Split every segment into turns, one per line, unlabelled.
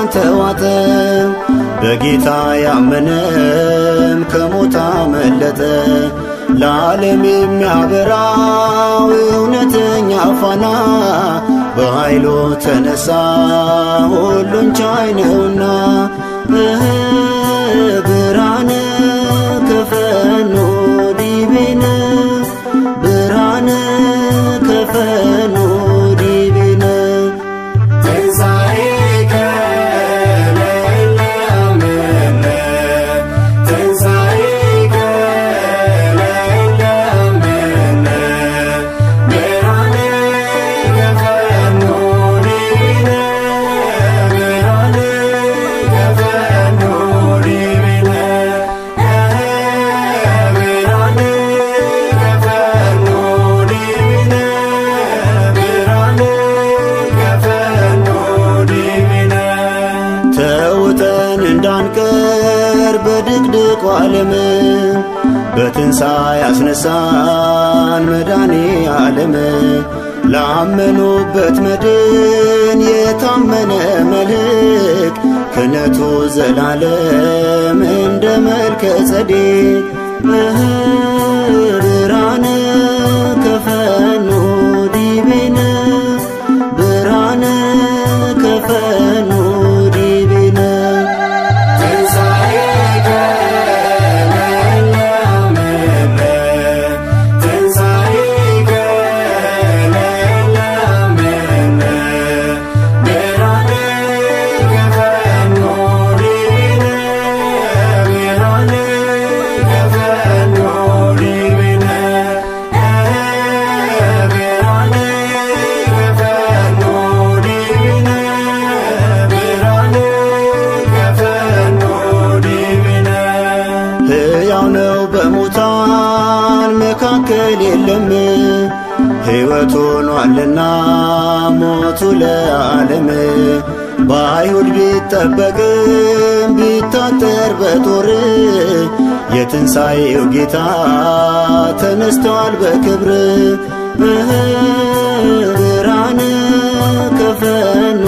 ብርሃን ተዋጠ። በጌታ ያመነም ከሞት አመለጠ። ለዓለም የሚያበራው እውነተኛ ፋና በኃይሉ ተነሳ ሁሉን ቻይ ነውና። ብርሃነ ከፈኖ ዲቤነ ብርሃነ ከፈኖ ዲቤነ
ትንሣኤከ ለእለ አመነ ትንሣኤከ ለእለ አመነ ብርሃነ ከፈኖ ዲቤነ ብርሃነ ከፈኖ ዲቤነ ብርሃነ ከፈኖ ዲቤነ ብርሃነ ከፈኖ ዲቤነ
ተውጠን እንዳንቀር በድቅድቁ ዓለም በትንሣኤ ያስነሳን መድኃኔ ዓለም። ላመኑበት መድን የታመነ መልሕቅ ክህነቱ ዘላለም እንደ መልከ ጼዴቅ። ብርሃነ ከፈኖ ዲቤነ ብርሃነ ከፈኖ ዲቤነ
ትንሣኤከ ለእለ አመነ ትንሣኤከ ለእለ አመነ ብርሃነ ከፈኖ ዲቤነ ብርሃነ ከፈኖ ዲቤነ ብርሃነ ከፈኖ ዲቤነ ብርሃነ ከፈኖ ዲቤነ
ሕያው ነው በሙታን መካከል የለም። ሕይወት ሆኗልና ሞቱ ለዓለም። በአይሁድ ቢጠበቅም ቢታጠር በጦር የትንሣኤው ጌታ ተነስቷል በክብር። ብርሃነ ከፈኖ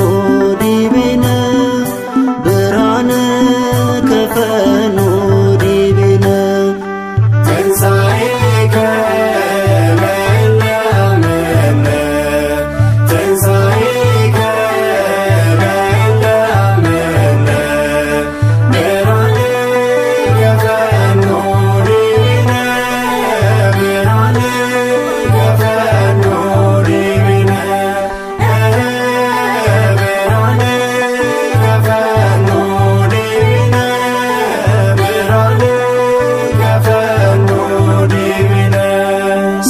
ዲቤነ ብርሃነ ከፈኖ ዲቤነ
ትንሣኤከ ለእለ አመነ ትንሣኤከ ለእለ አመነ ብርሃነ ከፈኖ ዲቤነ ብርሃነ ከፈኖ ዲቤነ ብርሃነ ከፈኖ ዲቤነ ብርሃነ ከፈኖ ዲቤነ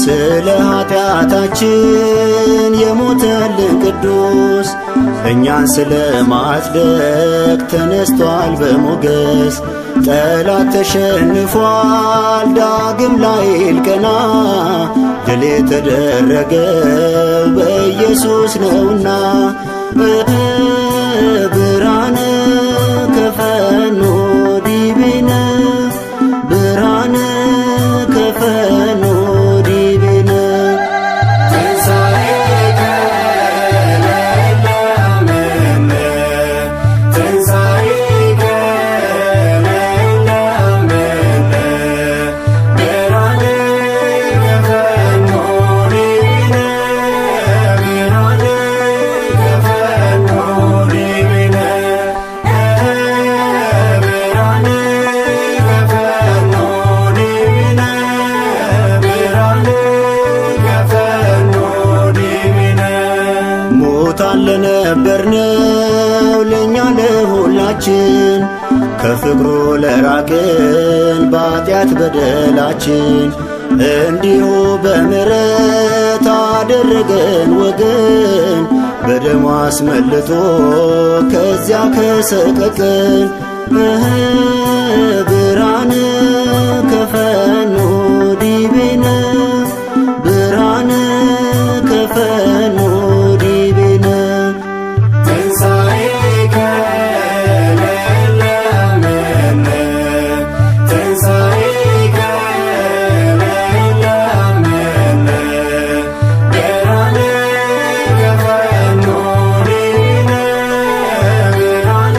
ስለ ኃጢአታችን የሞተልን ቅዱስ እኛን ስለ ማጽደቅ ተነስቷል በሞገስ። ጠላት ተሸንፏል ዳግም ላይል ቀና ድል የተደረገው በኢየሱስ ነውና። ብርሃነ ከፈኖ ዲቤነ ብርሃነ ከፈኖ ዲቤነ
ትንሣኤከ ለእለ አመነ ትንሣኤከ ለእለ አመነ ብርሃነ ከፈኖ ዲቤነ ብርሃነ ከፈኖ ዲቤነ ብርሃነ ከፈኖ ዲቤነ ብርሃነ ከፈኖ ዲቤነ
ሙታን ለነበርነው ለእኛ ለሁላችን ከፍቅሩ ለራቅን በኃጢአት በደላችን እንዲሁ በምሕረት አደረገን ወገን። በደሙ አስመልጦ ከዚያ ከሰቀቀን። ብርሃነ ከፈኖ ዲቤነ ብርሃነ ከፈኖ ዲቤነ
ትንሣኤከ ለእለ አመነ ትንሣኤከ ለእለ አመነ ብርሃነ ከፈኖ ዲቤነ ብርሃነ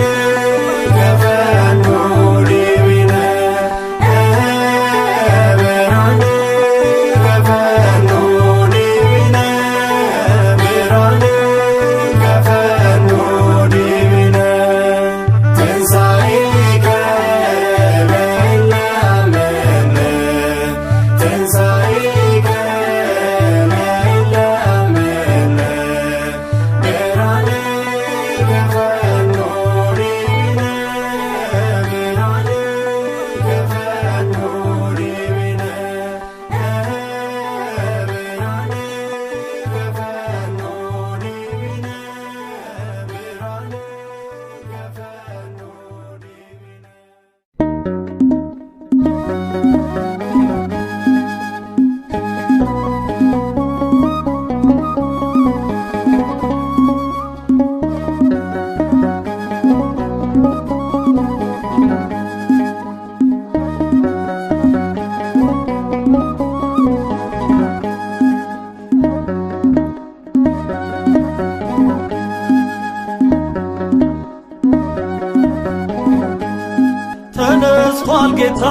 ተነስቷል ጌታ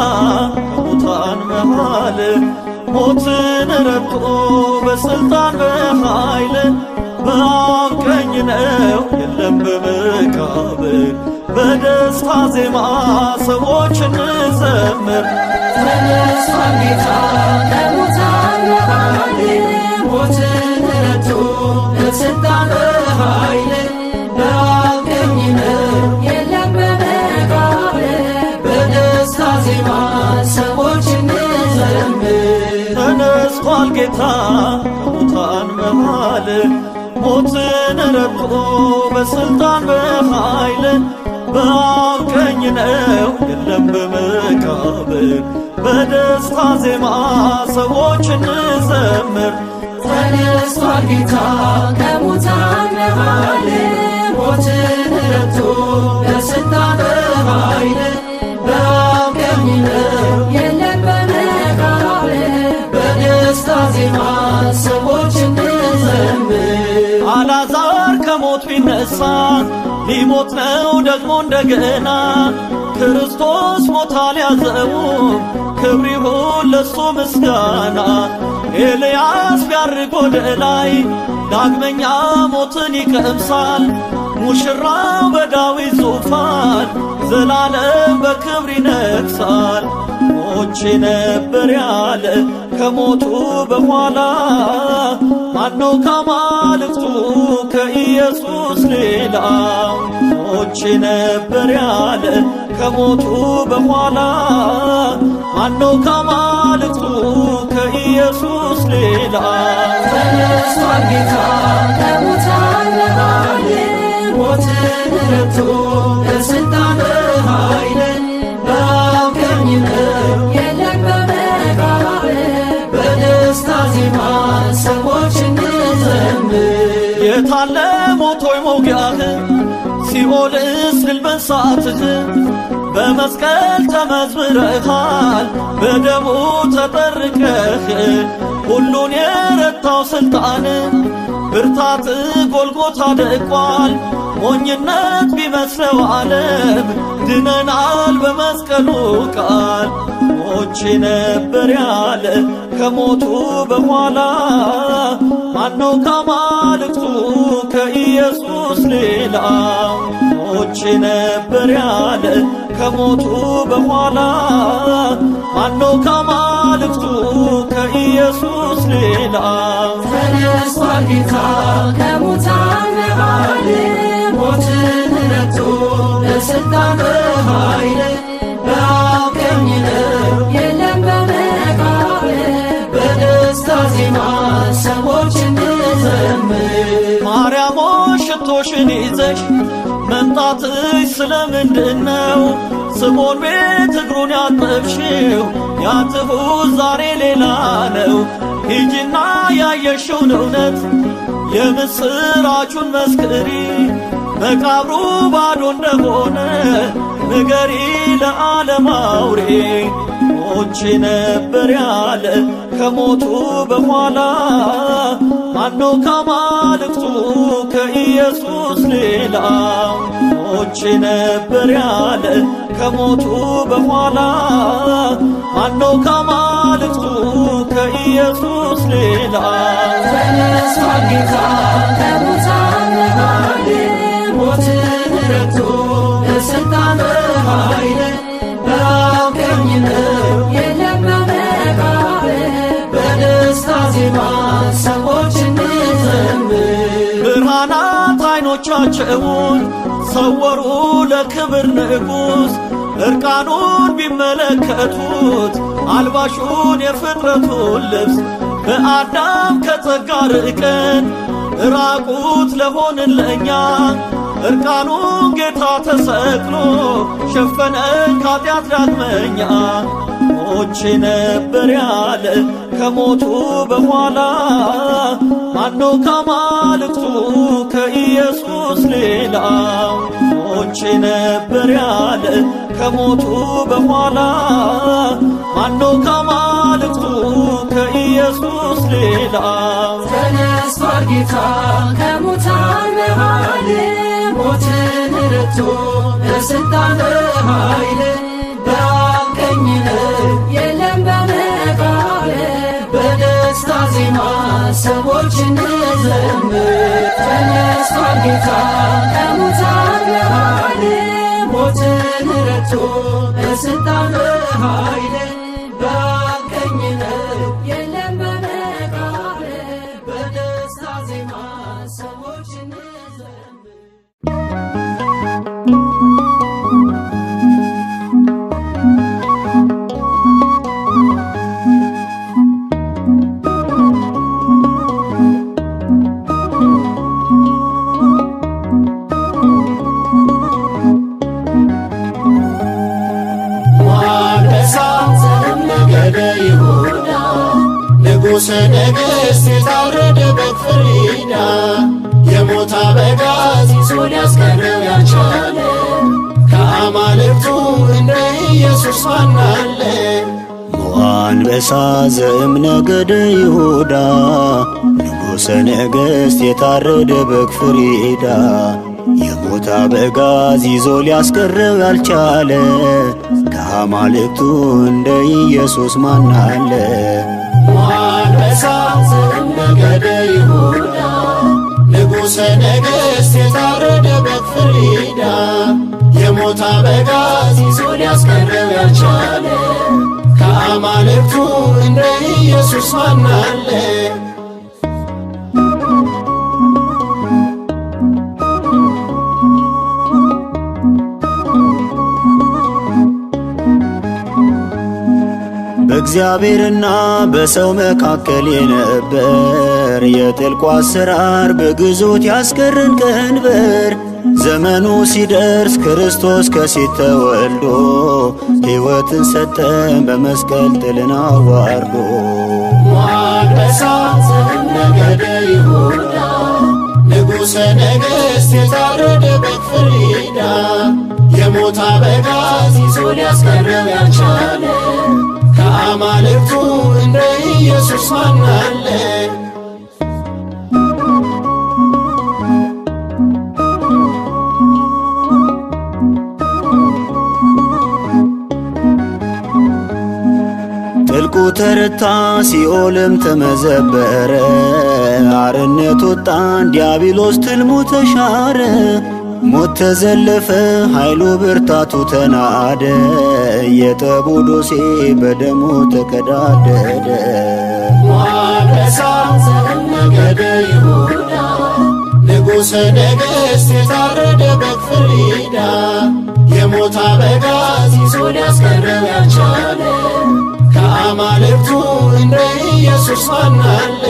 ከሙታን መሃል ሞትን ረግጦ በስልጣን በኃይል በአብ ቀኝ ነው የለም በመቃብር በደስታ ዜማ ሰዎች እንዘምር።
ተነስቷል ጌታ ከሙታን መሃል ሞትን ረግጦ በስልጣን በኃይል በአብ ቀኝ ነው የለም በመቃብር በደስታ ዜማ ሰዎች እንዘምር።
ተነስቷል ጌታ ከሙታን መሃል ሞትን ረግጦ በስልጣን በኃይል በአብ ቀኝ ነው የለም በመቃብር በደስታ ዜማ ሰዎች እንዘምር።
ተነስቷል ጌታ ከሙታን መሃል ሞትን ረግጦ በስልጣን በኃይል በአብ ቀኝ ነው የለም በመቃብር በደስታ ዜማ ሰዎች እንዘምር።
አልዓዛር ከሞት ቢነሳ ሊሞት ነው ደግሞ እንደገና ክርስቶስ ሞት አልያዘውም ክብር ይሁን ለሱ ምስጋና። ኤልያስ ቢያርግ ወደ ላይ ዳግመኛ ሞትን ይቀምሳል ሙሽራው በዳዊት ዙፋን ዘላለም በክብር ይነግሣል። ሞቼ ነበር ያለ ከሞቱ በኋላ ማነው ከአማልክቱ ከኢየሱስ ሌላ? ሞቼ ነበር ያለ ከሞቱ በኋላ ማነው ከአማልክቱ ከኢየሱስ ሌላ?
ተነስቷል ጌታ ከሙታን መሃል ሞትን ረግጦ በስልጣን በኃይል በአብ ቀኝ ነው የለም በመቃብር በደስታ ዜማ ሰዎች እንዘምር።
የታለ ሞቶይ መውጊያህ ሲኦልስ ድል መንሣትህ በመስቀል ተመዝብረሃል በደሙ ተጠርቀህ ሁሉን የረታው ሥልጣን ብርታት ጎልጎታ ደቋል። ሞኝነት ቢመስለው ዓለም ድነናል በመስቀሉ ቃል። ሞቼ ነበር ያለ ከሞቱ በኋላ ማነው ከአማልክቱ ከኢየሱስ ሌላ? ሞቼ ነበር ያለ ከሞቱ በኋላ ማነው ከአማልክቱ ከኢየሱስ ሌላ?
ተነስቷል ጌታ ከሙታን መሃል ሞትን ረግጦ በስልጣን በኃይል በአብ ቀኝ ነው የለም በመቃብር በደስታ ዜማ ሰዎች እንዘምር።
ማርያም ሽቶሽን ይዘሽ መምጣትሽ ስለምንድን ነው? ስምዖን ቤት እግሩን ያጠብሽው ያትሁት ዛሬ ሌላ ነው። ሂጂና ያየሽውን እውነት የምስራቹን መስክሪ መቃብሩ ባዶ እንደሆነ ንገሪ ለዓለም አውሬ። ሞቼ ነበር ያለ ከሞቱ በኋላ ማነው ከአማልክቱ ከኢየሱስ ሌላ? ሞቼ ነበር ያለ ከሞቱ በኋላ ማነው ከአማልክቱ ከኢየሱስ ሌላ?
ተነስቷል ጌታ ከሙታን መሃል ሞትን ረግጦ በስልጣን በኃይል በአብ ቀኝ ነው የለም በመቃብር በደስታ ዜማ ሰዎች እንዘምር።
ብርሃናት ዓይኖቻቸውን ሰወሩ ለክብር ንጉሥ እርቃኑን ቢመለከቱት አልባሹን የፍጥረቱን ልብስ በአዳም ከጸጋ ርቀን ራቁት ለሆንን ለእኛ እርቃኑን ጌታ ተሰቅሎ ሸፈነን ከኃጢአት ዳግመኛ። ሞቼ ነበር ያለ ከሞቱ በኋላ ማነው ከአማልክቱ ከኢየሱስ ሌላ? ሞቼ ነበር ያለ ከሞቱ በኋላ ማነው ከአማልክቱ ከኢየሱስ ሌላ?
ተነስቷል ጌታ ከሙታን መሃል ሞትን ረቶ በሥልጣን በኃይል በአብ ቀኝ የለም በመቃብር በደስታ ዜማ ሰዎች እንዘምር። ተነስቷል ጌታ ከሙታን መሃል ሞትን ረቶ በሥልጣን በኃይል በአብ ቀኝ የለም በመቃብር በደስታ ዜማ ሰዎች እንዘምር።
ይሁዳ ንጉሠ ነገሥት የታረደ በግ ፍሪዳ የሞት አበጋዝ ይዞ ሊያስቀረው ያልቻለ ከአማልክቱ እንደ ኢየሱስ ማን አለ? አንበሳ ዘእምነገደ ይሁዳ ንጉሠ ነገሥት የታረደ በግ ፍሪዳ የሞት አበጋዝ ይዞ ሊያስቀረው ያልቻለ ከአማልክቱ እንደ ኢየሱስ ማን አለ? አንበሳ ዘእምነገደ ይሁዳ ንጉሠ ነገሥት የታረደ በግ ፍሪዳ የሞት አበጋዝ ይዞ ሊያስቀረው ያልቻለ ከአማልክቱ እንደ ኢየሱስ ማን አለ? በእግዚአብሔርና በሰው መካከል የነበር የጥልቁ አሰራር በግዞት ያስቀረን ቀንበር ዘመኑ ሲደርስ ክርስቶስ ከሴት ተወልዶ ሕይወትን ሰጠን በመስቀል ጥልን አዋርዶ። አንበሳ ዘእምነገደ ይሁዳ ንጉሠ ነገሥት የታረደ በግ ፍሪዳ የሞት አበጋዝ ይዞ ሊያስቀረው ያልቻለ ከአማልክቱ እንደ ኢየሱስ ማን አለ? ጥልቁ ተረታ ሲኦልም ተመዘበረ አርነት ወጣን ዲያብሎስ ትልሙ ተሻረ ሞት ተዘለፈ ኃይሉ ብርታቱ ተናደ የጠቡ ዶሴ በደሙ ተቀዳደደ። አንበሳ ዘእምነገደ ይሁዳ ንጉሠ ነገሥት የታረደ በግ ፍሪዳ የሞት አበጋዝ ይዞ ሊያስቀረው ያልቻለ ከአማልክቱ እንደ ኢየሱስ ማን አለ?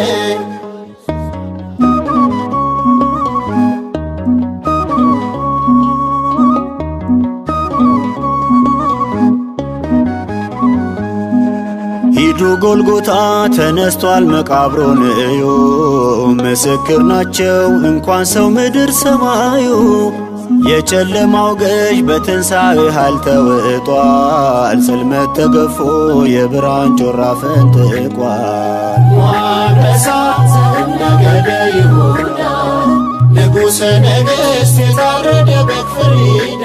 ሂዱ ጎልጎታ ተነስቷል መቃብሩን እዩ ምስክር ናቸው እንኳን ሰው ምድር ሰማዩ የጨለማው ገዥ በትንሣኤ ኃይል ተውጧል ጽልመት ተገፎ የብርሃን ጮራ ፈንጥቋል። አንበሳ ዘእምነገደ ይሁዳ ንጉሠ ነገሥት የታረደ በግ ፍሪዳ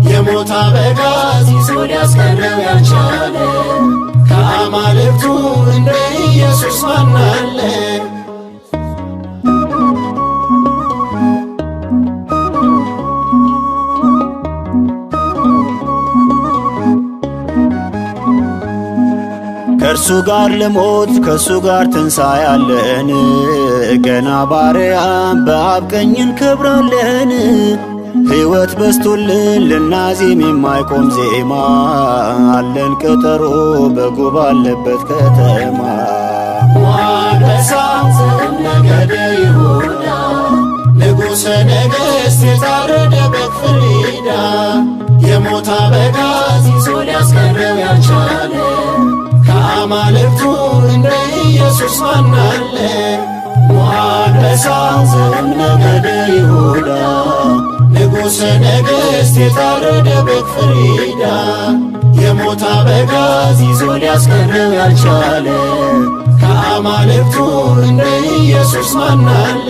የሞት አበጋዝ ይዞ ሊያስቀረው ያልቻለ ከአማልክቱ እንደ ኢየሱስ ማን አለ? ከእርሱ ጋር ለሞት ከእሱ ጋር ትንሣኤያለን ገና ባርያም በአብ ቀኝ እንከብራለን። ሕይወት በስቶልን ልናዜም የማይቆም ዜማ አለን ቀጠሮ በጉ ባለበት ከተማ። አንበሳ ዘእምነገደ ይሁዳ ንጉሠ ነገሥት የታረደ በግ ፍሪዳ የሞት አበጋዝ ይዞ ሊያስቀረው ያልቻለ ይሁዳ ንጉሠ ነገሥት የታረደ በግ ፍሪዳ የሞት አበጋዝ ይዞ ሊያስቀረው ያልቻለ ከአማልክቱ እንደ ኢየሱስ ማን አለ?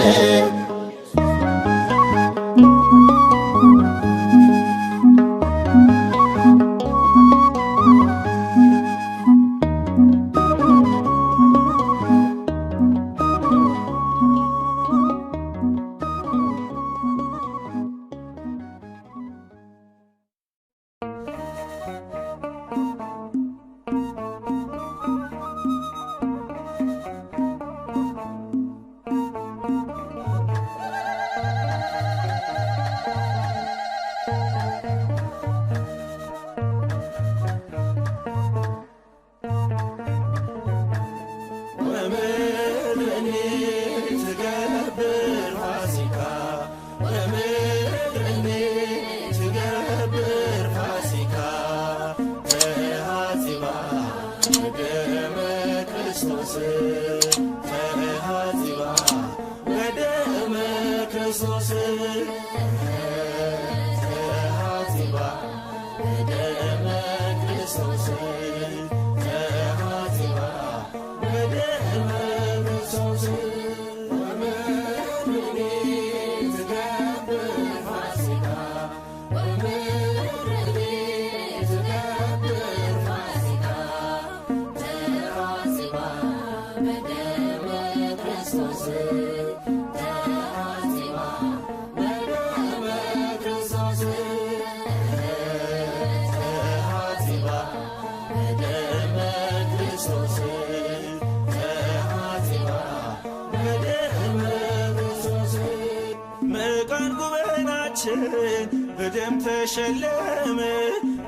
በደም ተሸለመ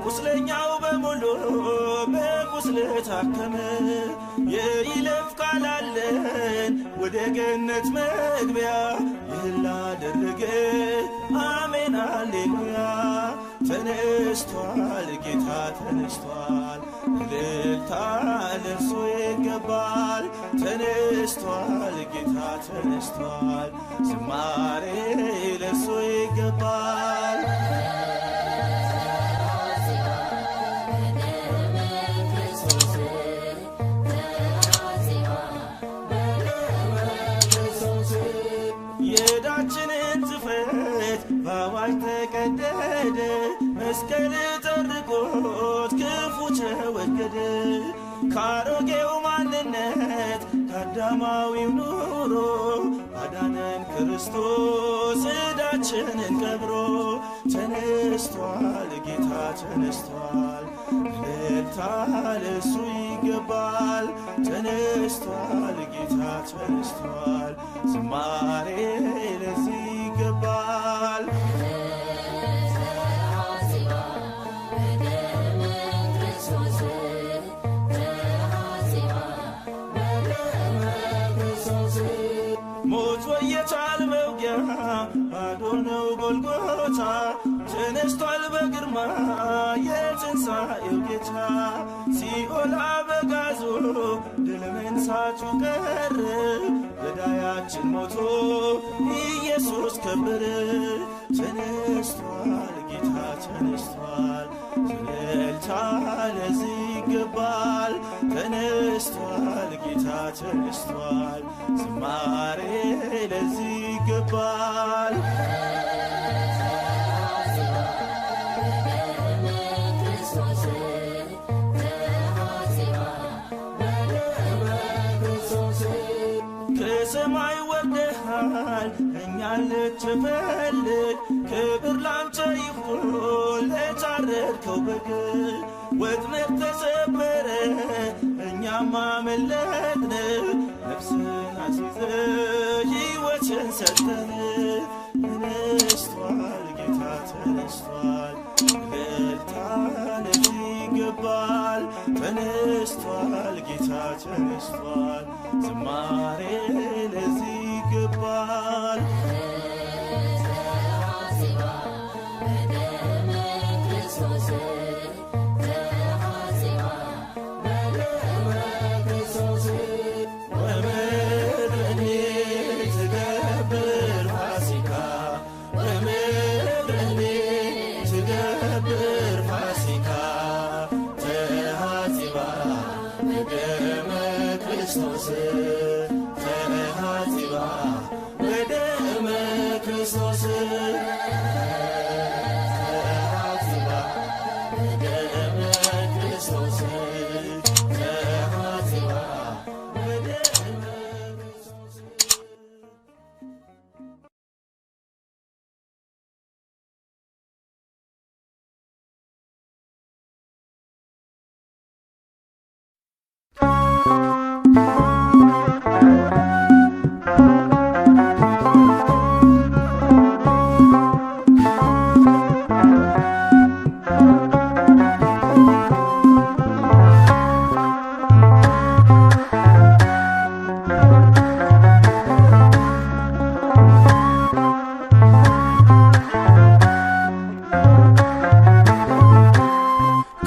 ቁስለኛው በሙሉ በቁስል ታከመ። የይለፍ ቃል አለን ወደ ገነት መግቢያ ይህን ላደረገ አሜን አሌሉያ። ተነስቷል ጌታ ተነስቷል፣ እልልታ ለእርሱ ይገባል። ተነስቷል ጌታ ተነስቷል፣ ዝማሬ ለእርሱ ይገባል። የዕዳችንን ጽሕፈት በአዋጅ ተቀደደ፣ መስቀል ጠርቆት ክፉ ተወገደ። ከአሮጌው ማንነት ከአዳማዊው ኑሮ አዳነን ክርስቶስ ዕዳችንን ቀብሮ። ተነስቷል ጌታ ተነስቷል፣ እልልታ ለእሱ ይገባል። ተነስቷል ጌታ ተነስቷል፣ ዝማሬ ለዚህ ይገባል። ሞት ወየቻል መውጊያ ባዶ ነው ጎልጎታ። ተነስቷል በግርማ የትንሣኤው ጌታ። ሲኦል አበጋዞ ድል መንሳቱ ቀረ፣ ገዳያችን ሞቶ ኢየሱስ ከበረ። ተነስቷል ጌታ ተነስቷል፣ እልልታ ለዚህ ይገባል። ተነስቷል ጌታ ተነስቷል፣ ዝማሬ ለዚህ ይገባል። ከሰማይ ወርደሃል እኛን ልትፈልግ፣ ክብር ላንተ ይሁን ለታረድከው በግ። ወጥመድ ተሰበረ እኛም አመለጥን፣ ነፍስን አስይዘ ሕይወትን ሰጠን። ተነስቷል ጌታ ተነስቷል፣ እልልታ ለዚህ ይገባል። ተነስቷል ጌታ ተነስቷል፣ ዝማሬ ለዚህ ይገባል። በደመ ክርስቶስ ተሐጽባ በደመ ክርስቶስ ተሐጽባ በደመ ክርስቶስ ተሐጽባ በደመ ክርስቶስ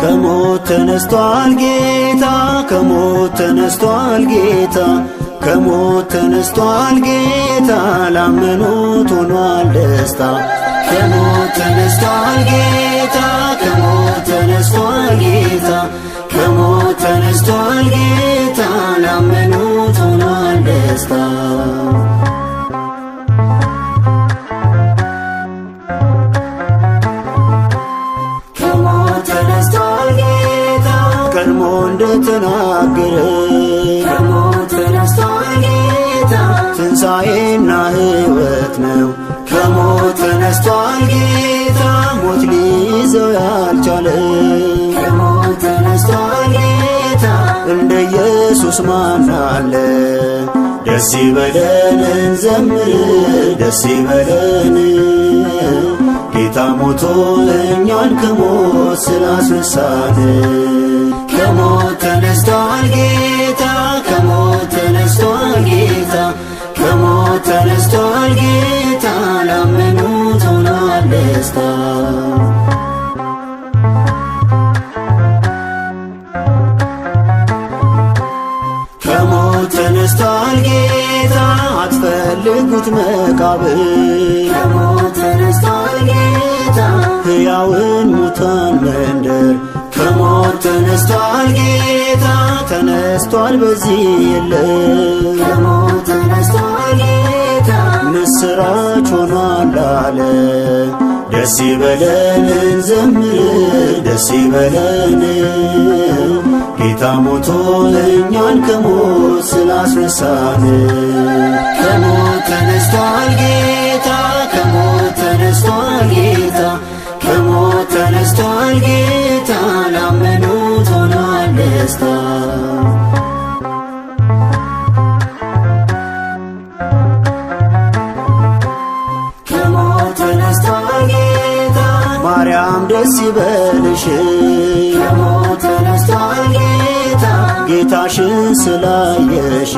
ከሞት ተነስቷል ጌታ ከሞት ተነስቷል ጌታ ከሞት ተነስቷል ጌታ ላመኑት ሆኗል ደስታ ከሞት ተነስቷል ጌታ ከሞት ተነስቷል ጌታ ከሞት ተነስቷል ጌታ ላመኑት ሆኗል ደስታ ቀድሞ እንደተናገረ
ከሞት ተነስቷል ጌታ
ትንሣኤና ሕይወት ነው ከሞት ተነስቷል ጌታ ሞት ሊይዘው ያልቻለ
ከሞት ተነስቷል ጌታ
እንደ ኢየሱስ ማን አለ ደስ ይበለን እንዘምር ደስ ይበለን ጌታ ሞቶ እኛን ከሞት ስላስነሳን ከሞት ተነስቷል ጌታ ከሞት ተነስቷል ጌታ ከሞት ተነስቷል ጌታ ላመኑት ሆኗል ደስታ ከሞት ተነስቷል ጌታ አትፈልጉት መቃብር
ከሞት ተነስቷል ጌታ
ሕያውን ሙታን መንደር ከሞት ተነስቷል ጌታ ተነስቷል በዚህ የለም
ከሞት ተነስቷል ጌታ
ምስራች ሆኗል አለ ደስ ይበለን እንዘምር ደስ ይበለን ጌታ ሞቶ እኛን ከሞት ስላስነሳን ከሞት ተነስቷል ጌታ ከሞት ተነስቷል ጌታ ከሞት ተነስቷል ጌታ ላመኑት ሆኗል ደስታ
ከሞት ተነስቷል ጌታ
ማርያም ደስ ይበልሽ
ከሞት ተነስቷል ጌታ
ጌታሽን ስላየሽ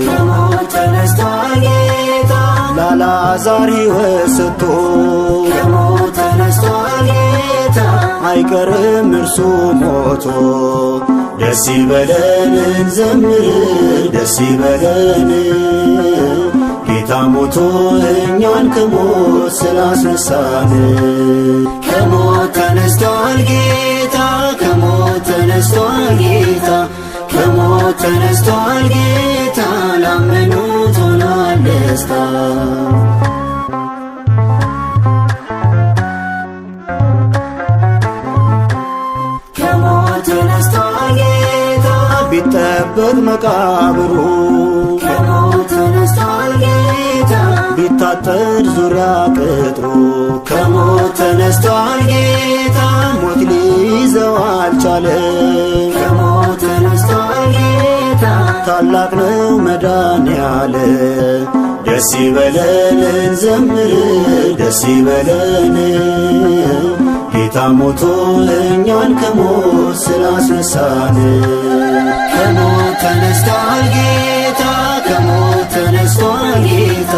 ከሞት ተነስቷል ጌታ
ላላዛር ሕይወት ሰጥቶ
ከሞት ተነስቷል ጌታ
አይቀርም እርሱ ሞቶ ደስ ይበለን እንዘምር ደስ ይበለን ጌታ ሞቶ እኛን ከሞት ስላስነሳን ከሞት ተነስቷል ጌታ ከሞት ተነስቷል ጌታ ከሞት ተነስቷል ጌታ ላመኑት ሆኗል ደስታ
ከሞት ተነስቷል ጌታ
ቢጠበቅ መቃብሩ
ከሞት ተነስቷል ጌታ
ቢታጠር ዙሪያ ቅጥሩ
ከሞት
ተነስቷል ጌታ ሞት ሊይዘው አልቻለም
ከሞት ተነስቷል ጌታ
ታላቅ ነው መድኃኔዓለ ደስ ይበለን እንዘምር ደስ ይበለን ጌታ ሞቶ እኛን ከሞት ስላስነሳን ከሞት ተነስቷል ጌታ ከሞት ተነስቷል ጌታ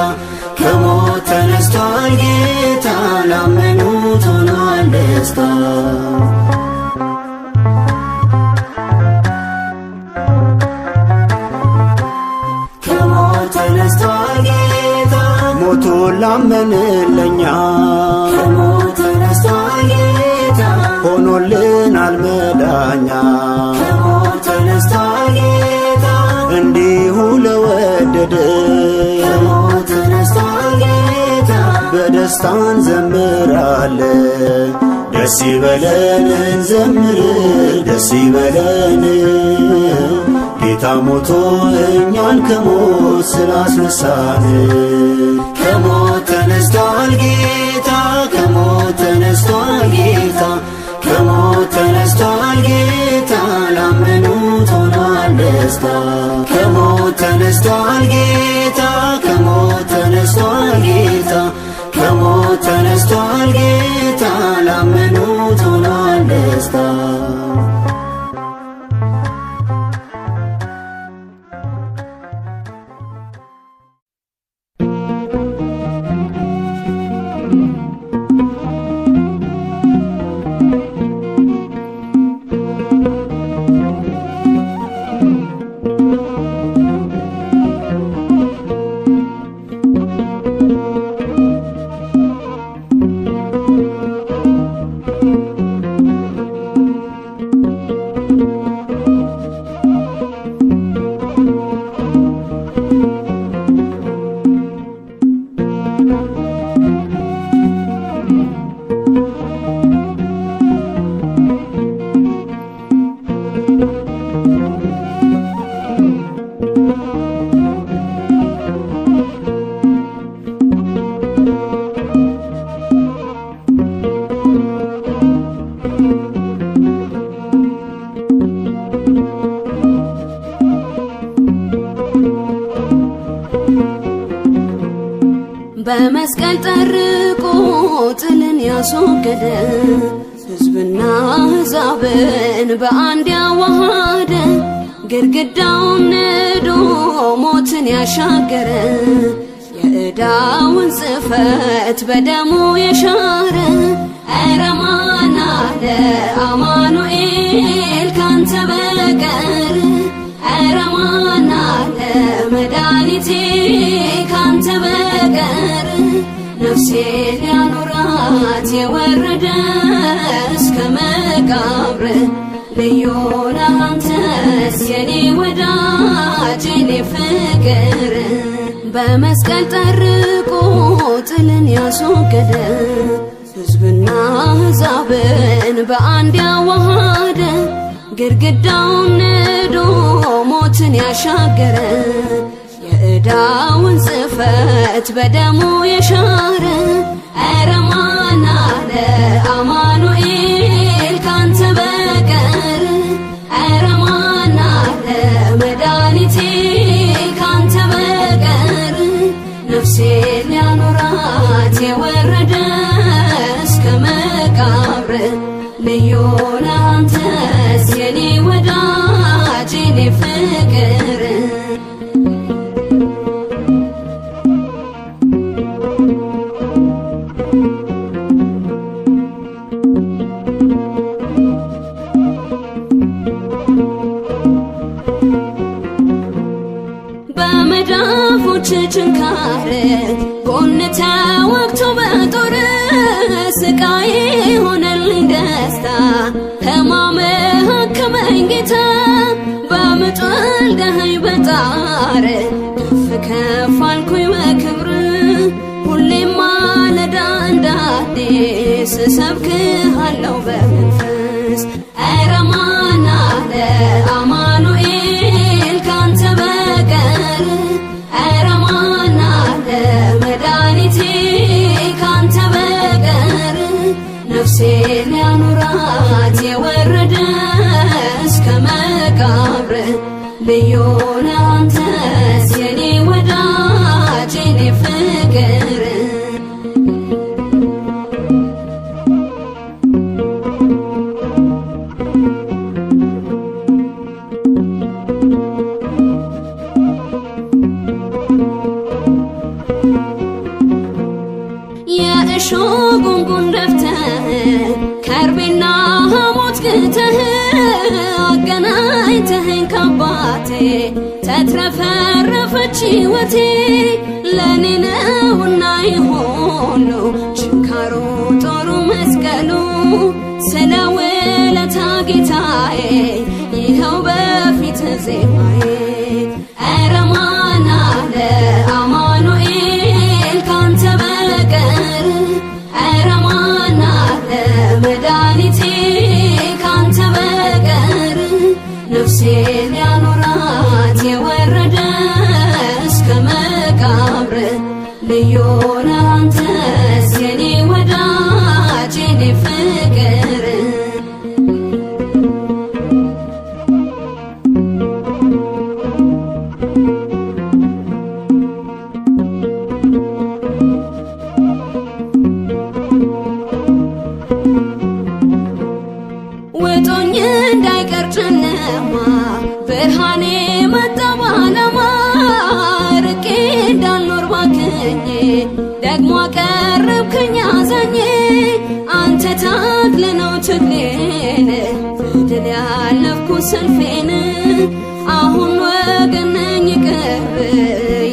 ከሞት ተነስቷል ጌታ ላመኑት ሆኗል ደስታ
ከሞት ተነስቷል ጌታ
ሞቱን ላመንን ለኛ
ከሞት ተነስቷል ጌታ
ሆኖልናል መዳኛ
ከሞት ተነስቷል
ደስታን ዘምራለን። ደስ ይበለን እንዘምር ደስ ይበለን ጌታ ሞቶ እኛን ከሞት ስላስነሳን። ከሞት ተነስቷል ጌታ ከሞት ተነስቷል ጌታ ከሞት ተነስቷል ጌታ ላመኑት ሆኗል ደስታ። ከሞት ተነስቷል ጌታ ከሞት ተነስቷል ጌታ ከሞት ተነስቷል ጌታ ላመኑት ሆኗል ደስታ።
በመስቀል ጠርቆ ጥልን ያስወገደ ሕዝብና አሕዛብን በአንድ ያዋሃደ ግድግዳውን ንዶ ሞትን ያሻገረ የዕዳውን ጽሕፈት በደሙ የሻረ ኧረ ማን አለ አማኑኤል ካንተ በቀር ኧረ ማን አለ መድኃኒቴ ካንተ በቀር ነፍሴ ሊያኖራት የወረደ እስከ መቃብር ልዩ ነህ አንተስ የኔ ወዳጅ የኔ ፍቅር በመስቀል ጠርቆ ጥልን ያስወገደ ሕዝብና አሕዛብን በአንድ ያዋሃደ ግድግዳውን ንዶ ሞትን ያሻገረ የዕዳውን ጽሕፈት በደሙ የሻረ ኧረ ማን አለ አማኑኤል ካንተ በቀር ኧረ ማን አለ መድኃኒቴ ካንተ በቀር ነፍሴ ሊያኖራት የወረደ እስከ መቃብር ልዩ ነህ አንተስ የኔ ወዳጅ የኔ ፍቅር በመዳፎች ችንካር ጎን ተወግቶ በጦር ስቃዬ ሆነልኝ ደስታ ሕማምህ አከመኝ ጌታ በምጥ ወልደኸኝ በጣር ከፍ ከፍ አልኩኝ በክብር ሁሌም ማለዳ እንደ አዲስ እሰብክሃለሁ በመንፈስ ኧረ ማን አለ አማኑኤል ካንተ በቀር ኧረ ማን አለ መድኃኒቴ ካንተ በቀር ነፍሴ ሊያኖራት የወረደ እስከ መቃብር ልዩ ነህ አንተስ የኔ ወዳጅ የኔ ፍቅር የእሾህ ጉንጉን ደፍተህ ከርቤና ሐሞት ግተህ አገናኝተኸኝ ከአባቴ ተትረፈረፈች ሕይወቴ ለኔ ነውና ይሁሉ ችንካሩ ጦሩ መስቀሉ ስለ ውለታ ጌታዬ ይኸው በፊት ዜማዬ ኧረ ማን አለ አማኑኤል ካንተ በቀር ነፍሴን ያኖራት የወረደ እስከ መቃብር ልዩ ነህ አንተስ የኔ ወዳጅ የኔ ፍቅር ውጦኝ እንዳይቀር ጨለማ ብርሃኔ መጣ ባለማ ርቄ እንዳልኖር ባክኜ ደግሞ አቀረብከኝ አዛኜ አንተ ታግለ ነው ትግሌን በድል ያለፍኩ ሰልፌን አሁን ወገን ነኝ ቅርብ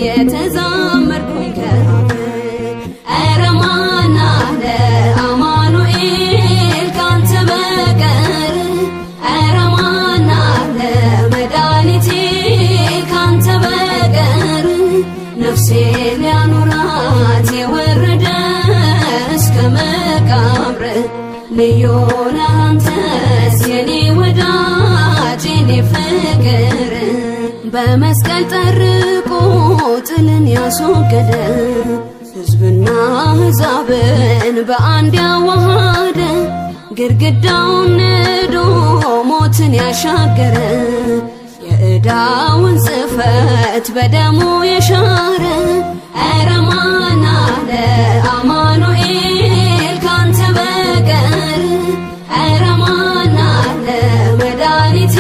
የተዛመድኩኝ ከራብ ኧረ ማን አለ አማኑኤል ካንተ በቀር ኧረ ማን አለ መድኃኒቴ ካንተ በቀር ነፍሴን ያኑራት የወረደ እስከ መቃብር ልዩ ነህ አንተስ የኔ ወዳጅ የኔ ፍቅር በመስቀል ጠርቆ ጥልን ያስወገደ ሕዝብና ሕዛብን በአንድ ያዋሃደ ግድግዳውን ንዶ ሞትን ያሻገረ የዕዳውን ጽሕፈት በደሙ የሻረ ኧረ ማን አለ አማኑኤል ካንተ በቀር ኧረ ማን አለ መድኃኒቴ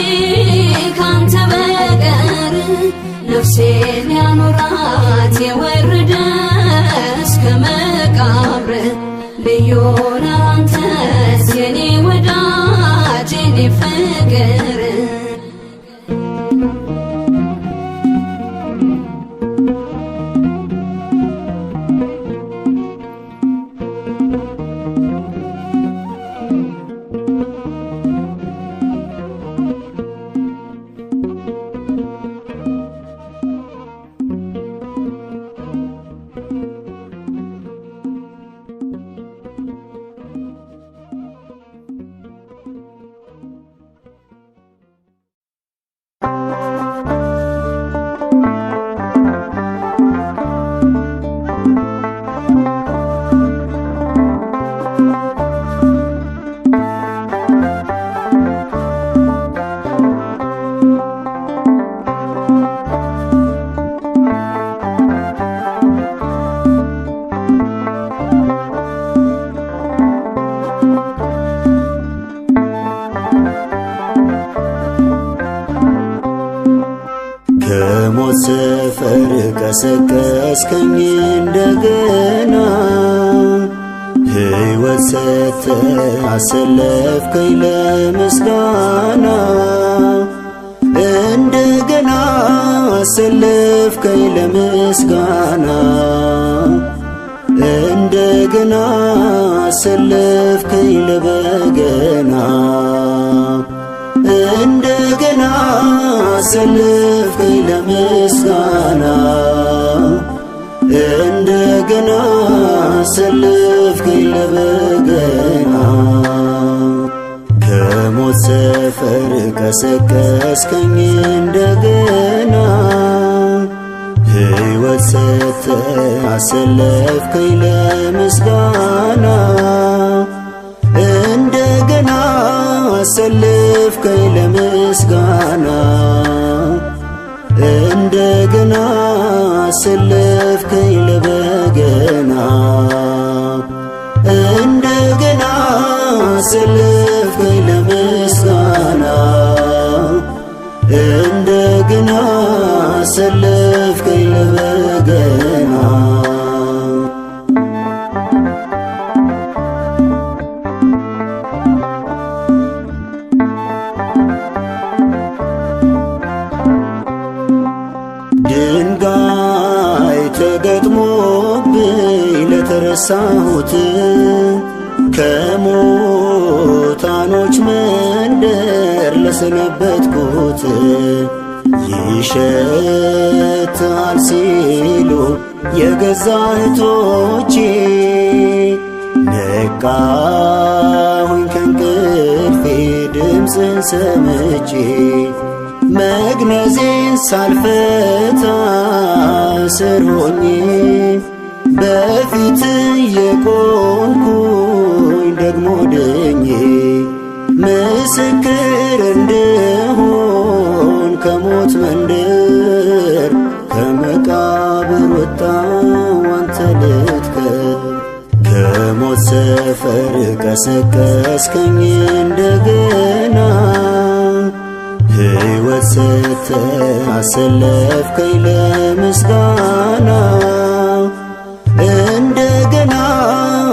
ካንተ በቀር ነፍሴን ያኖራት የወረደ እስከ መቃብር ልዩ ነህ አንተስ የኔ ወዳጅ የኔ ፍቅር
ከሞት ሰፈር ቀሰቀስከኝ እንደገና ሕይወት ሰጥተህ አሰለፍከኝ ለምስጋና እንደገና አሰለፍከኝ ለምስጋና እንደገና አሰለፍከኝ ለበገና እንደገና አሰለፍከኝ ለምስጋና እንደገና አሰለፍከኝ ለበገና ከሞት ሰፈር ቀሰቀስከኝ እንደገና ሕይወት ሰጥተህ አሰለፍከኝ ለምስጋና እንደገና አሰለፍከኝ ለምስጋና እንደገና አሰለፍከኝ ለበገና እንደገና አሰለፍከኝ ለምስጋና እንደገና አሰለፍከኝ ለበገና ድንጋይ ተገጥሞብኝ ለተረሳሁት ከሙታኖች መንደር ለሰነበትኩት ይሸታል ሲሉ የገዛ እህቶቼ ነቃሁኝ ከእንቅልፌ ድምፅን ሰምቼ መግነዜን ሳልፈታ እስር ሆኜ በፊት የቆምኩኝ ደግሞ ድኜ ምስክር እንድሆን ከሞት መንደር ከመቃብር ወጣው አንተ ልትከብ ከሞት ሰፈር ቀሰቀስከኝ እንደገና ሕይወት ሰጥተ አሰለፍከኝ ለምስጋና እንደገና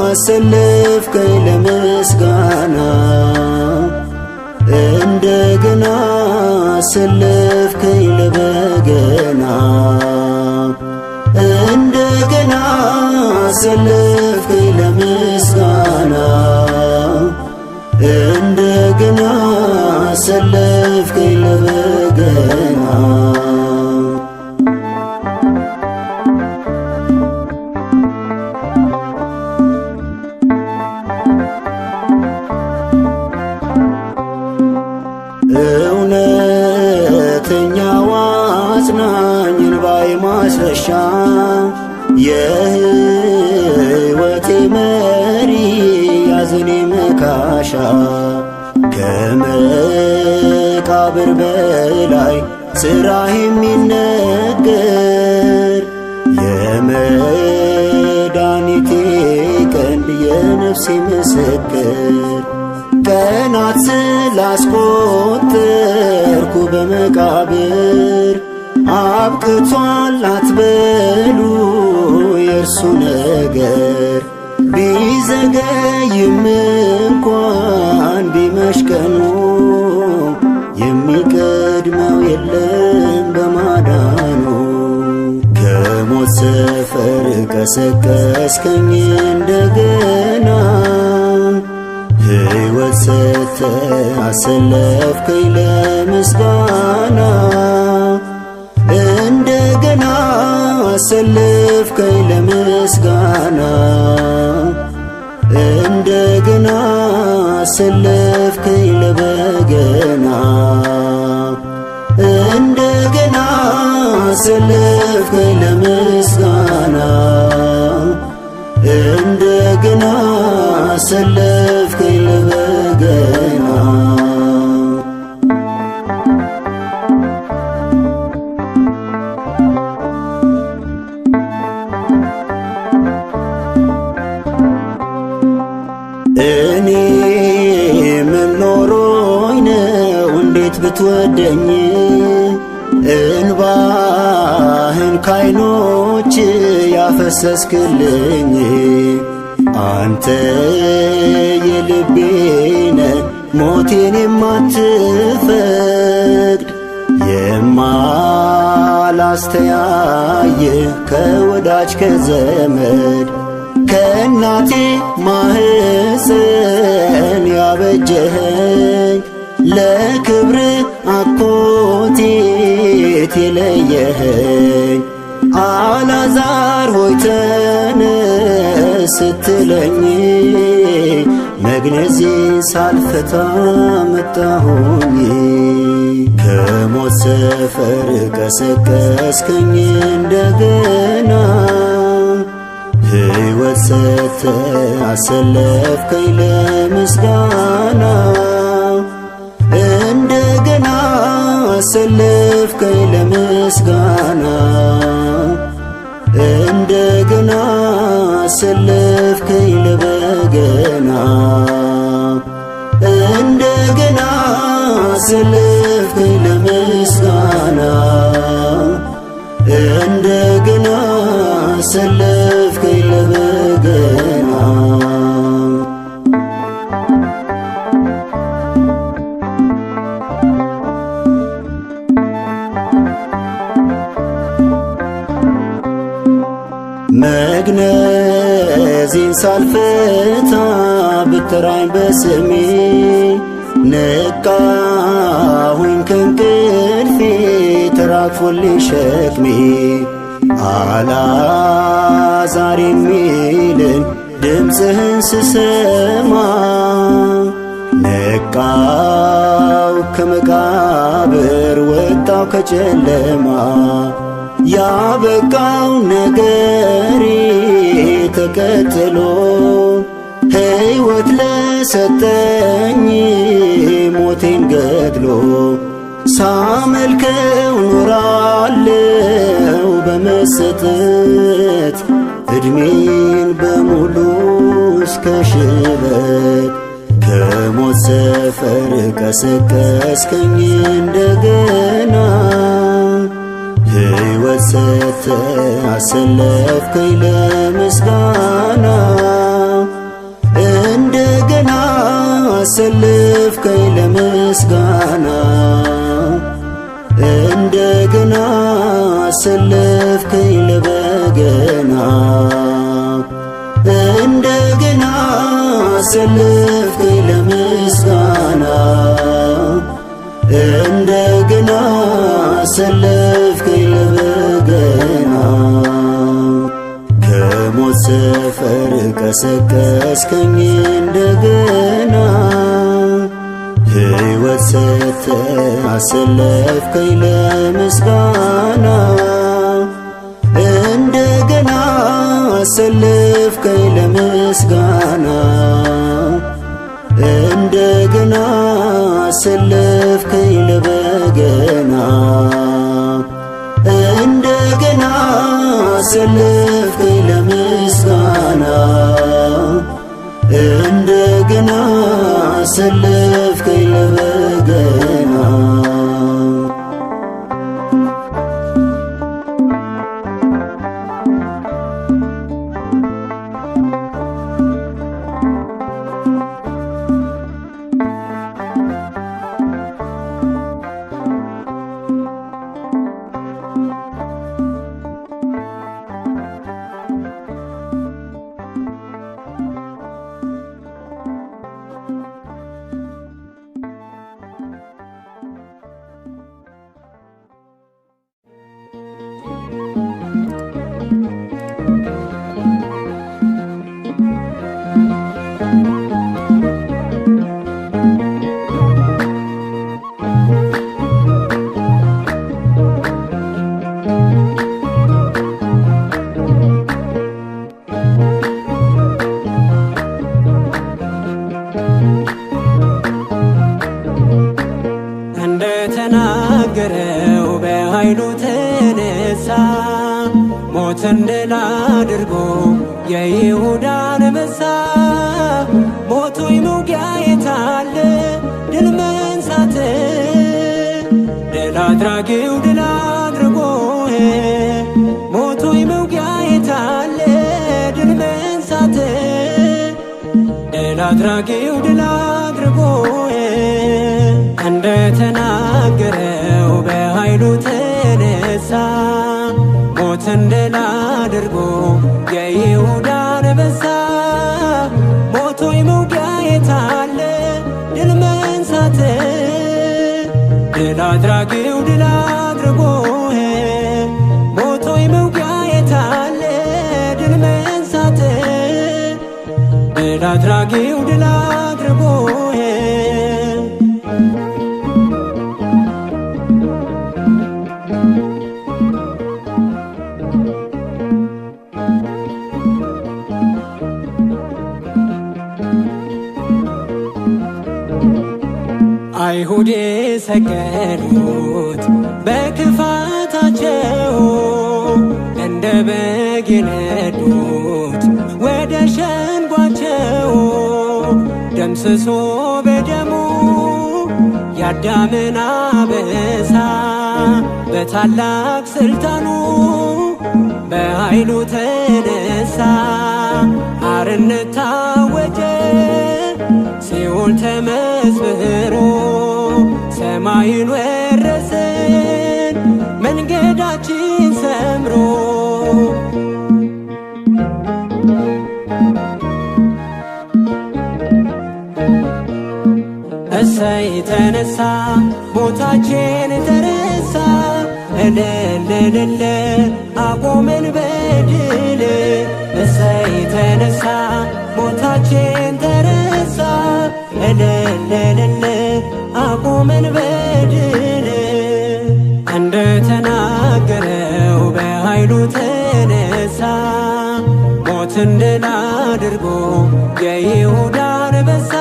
አሰለፍከኝ ለምስጋና እንደገና አሰለፍከኝ ለበገና እንደገና አሰለፍከኝ ለምስጋና እንደገና አሰለፍከኝ ለበገና እውነተኛው አጽናኝ እንባዬ ማስረሻ የሕይወቴ መሪ ያዘኔ መካሻ ከመቃብር በላይ ሥራህ የሚነገር የመድኃኒቴ ቀንድ የነፍሴ ምስክር ቀናት ስላስቆጠርኩ በመቃብር አብቅቷል አትበሉ የእርሱ ነገር ቢዘገይም እንኳን ቢመሽ ቀኑ የሚቀድመው የለም በማዳኑ ከሞት ሰፈር ቀሰቀስከኝ እንደገና ሕይወት ሰጥተ አሰለፍከኝ ለምስጋና እንደገና አሰለፍከኝ ለምስጋና እንደገና አሰለፍከኝ ለበገና እንደገና አሰለፍከኝ ለምስጋና እንደገና አሰለፍከኝ ለበገና እኔ ምን ኖሮኝ ነው እንዴት ብትወደኝ እንባህን ካይኖች ያፈሰስክልኝ አንተ የልቤነ ሞቴን የማትፈቅድ የማላስተያየ ከወዳጅ ከዘመድ ከእናቴ ማህፀን ያበጀኸኝ ለክብር አኮቴት የለየኸኝ አልዓዛር ሆይ ተነስ ስትለኝ መግነዜን ሳልፈታ መጣሁኝ ከሞት ሰፈር ቀሰቀስከኝ እንደገና ሕይወት ሰጥተ አሰለፍከኝ ለምስጋና እንደገና አሰለፍከኝ ለምስጋና እንደገና አሰለፍከኝ ለበገና እንደገና አሰለፍከኝ ለምስጋና እንደገና አሰለፍከኝ ለበገና መግነዜን ሳልፈታ ብትጠራኝ በስሜ ነቃሁኝ ከእንቅልፌ ተራግፎልኝ ሸክሜ አልዓዛር የሚልን ድምፅህን ስሰማ ነቃው ከመቃብር ወጣው ከጨለማ ያበቃው ነገሬ ተቀጥሎ ሕይወት ለሰጠኝ ሞቴን ገድሎ ሳመልከው ኖራለው በመሰጠት ዕድሜን በሙሉ እስከ ሽበት ከሞት ሰፈር ቀሰቀስከኝ እንደገና ሕይወት ሰጥተ አሰለፍከኝ ለምስጋና እንደገና አሰለፍከኝ ለምስጋና እንደገና አሰለፍከኝ ለበገና እንደገና አሰለፍከኝ ለምስጋና እንደገና አሰለፍከኝ ለበገና ከሞት ሰፈር ቀሰቀስከኝ እንደገና ሕይወት ሰጥተ አሰለፍከኝ ለምስጋና እንደገና አሰለፍከኝ ለምስጋና እንደገና አሰለፍከኝ ለበገና እንደገና አሰለፍከኝ ለምስጋና እንደገና አሰለፍከኝ ለበገና
እንደተናገረው በኃይሉ ተነሳ ሞትን ድል አድርጎ የይሁዳ አንበሳ ሞቶይ መውጊያ የታለ ድል መንሳት ድል አድራጊው ድል አድርጎ ሞቶይ መውጊያ የታለ ድል መንሳት ድል አድራጊው ድል አድርጎ እንደተናገረው በኃይሉ ተነሳ ሞትን ድል አድርጎ የይሁዳ አንበሳ ሞቶይ መውጊያ የታለ ድል መንሳት ድል አድራጊው ድል አድርጎ ሞቶይ መውጊያ የታለ ድል መንሳት ድል አድራጊው ድል አድርጎ አይሁድ የሰቀሉት በክፋታቸው እንደ በግ የነዱት ወደ ሸንጓቸው ደምስሶ በደሙ የአዳምን አበሳ በታላቅ ስልጣኑ በኃይሉ ተነሳ አርነት ታወጀ ሲኦል ተመስብሮ ሰማይን ወረሰን መንገዳችን ሰምሮ እሰይ ተነሳ ሞታችን ተረሳ እልል አቆመን በድል እሰይ ተነሳ ሞታችን ተረሳ እልል እንደተናገረው በኃይሉ ተነሳ ሞትን ድል አድርጎ የይሁዳ አንበሳ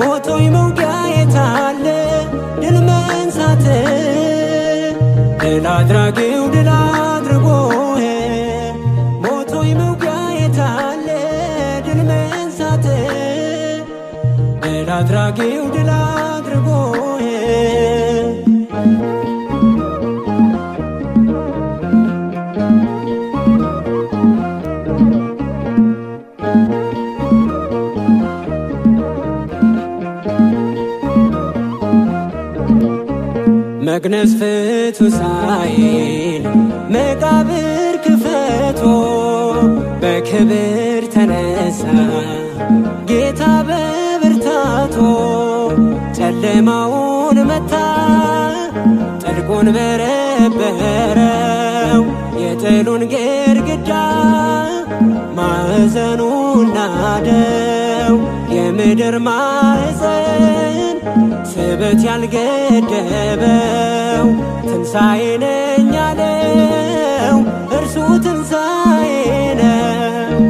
ሞቶይ መውጊያ የታለ ድል መንሳት ድል አድራጊው ድል አድርጎ ሞቶይ መውጊያ የታለ ድል መንሳት ድል አድራጊው ድል አድርጎ መግነዝ ፍቱ ሳይል መቃብር ክፈቶ በክብር ተነሳ ጌታ በብርታቶ ጨለማውን መታ ጥልቁን በረበረው የጥሉን ግድግዳ ማዕዘኑን ናደው የምድር ማዕዘን ስበት ያልገደበው ትንሣኤ ነኝ ያለው እርሱ ትንሣኤ ነው።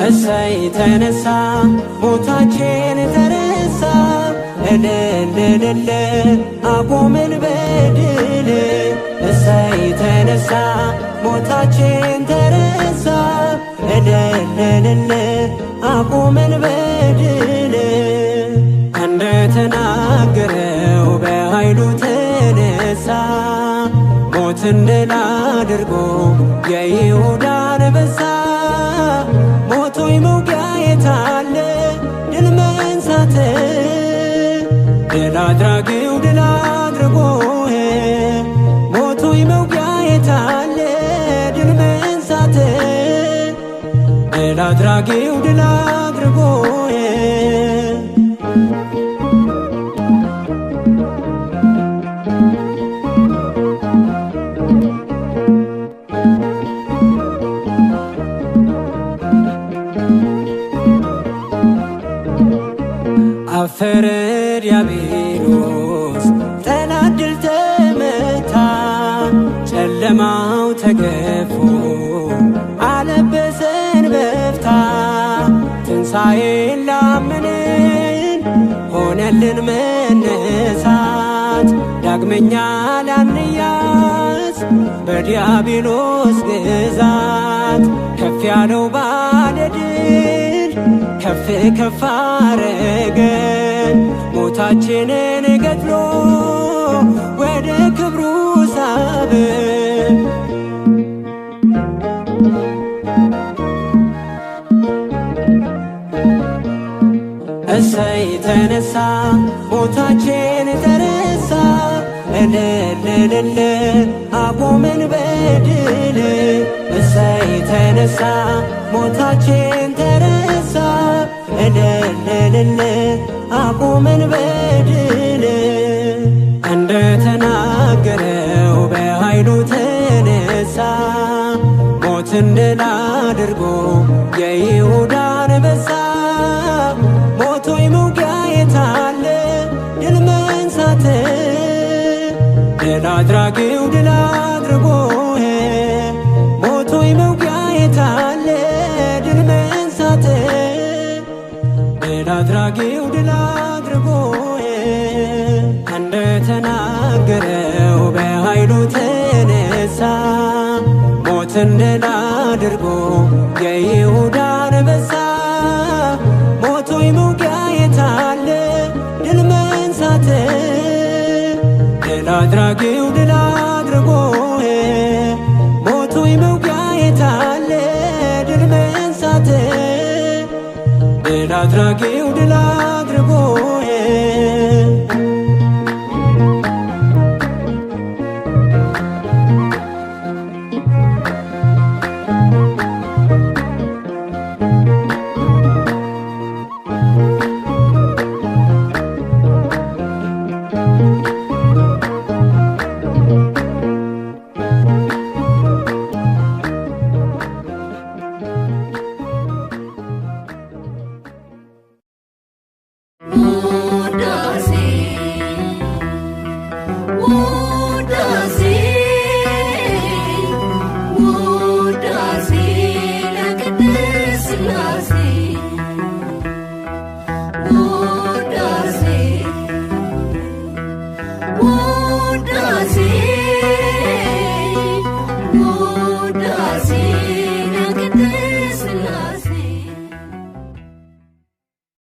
እሰይ ተነሳ ሞታችን ተረሳ እልል አቆምን በድል እሰይ ተነሳ ሞታችን ተረሳ እልል አቆምን በድል እንደተናገረው በኃይሉ ተነሳ ሞትን ድል አድርጎ የይሁዳ አንበሳ ሞቶይ መውጊያ የታለ ድል መንሳት ድል አድራጊው ድል አድርጎ ሞቶይ መውጊያ የታለ ድል መንሳት ድል አድራጊው ድል አድርጎ አፈረ ዲያብሎስ ጠላት ድል ተመታ ጨለማው ተገፎ አለበሰን በፍታ ትንሣኤን ላመንን ሆነልን መነሳት ዳግመኛ ላንያዝ በዲያብሎስ ግዛት ከፍ ያለው ባለድል ከፍ ከፍ አረገን ሞታችንን ገድሎ ወደ ክብሩ ሳብን እሰይ ተነሳ ሞታችን ተረሳ እልል አቆምን በድል እሰይ ተነሳ ሞታችን ተረሳ እልል አቆምን በድል እንደተናገረው በኃይሉ ተነሳ ሞትን ድል አድርጎ የይሁዳ አንበሳ ሞቶይ መውጊያ የታለ ድል መንሳት ድል አድራጊው ድል አድርጎ ሞቶይ መውጊያ የታለ ድል መንሳት ድል አድራጊው ድል አድርጎ እንደተናገረው በኃይሉ ተነሳ ሞትን ድል አድርጎ የይሁዳ አንበሳ ሞቶይ መውጊያ የታለ ድል መንሳት ድል አድራጊው ድል አድርጎ ሞቶይ መውጊያ የታለ ድል መንሳት ድል አድራጊው ድል አድርጎ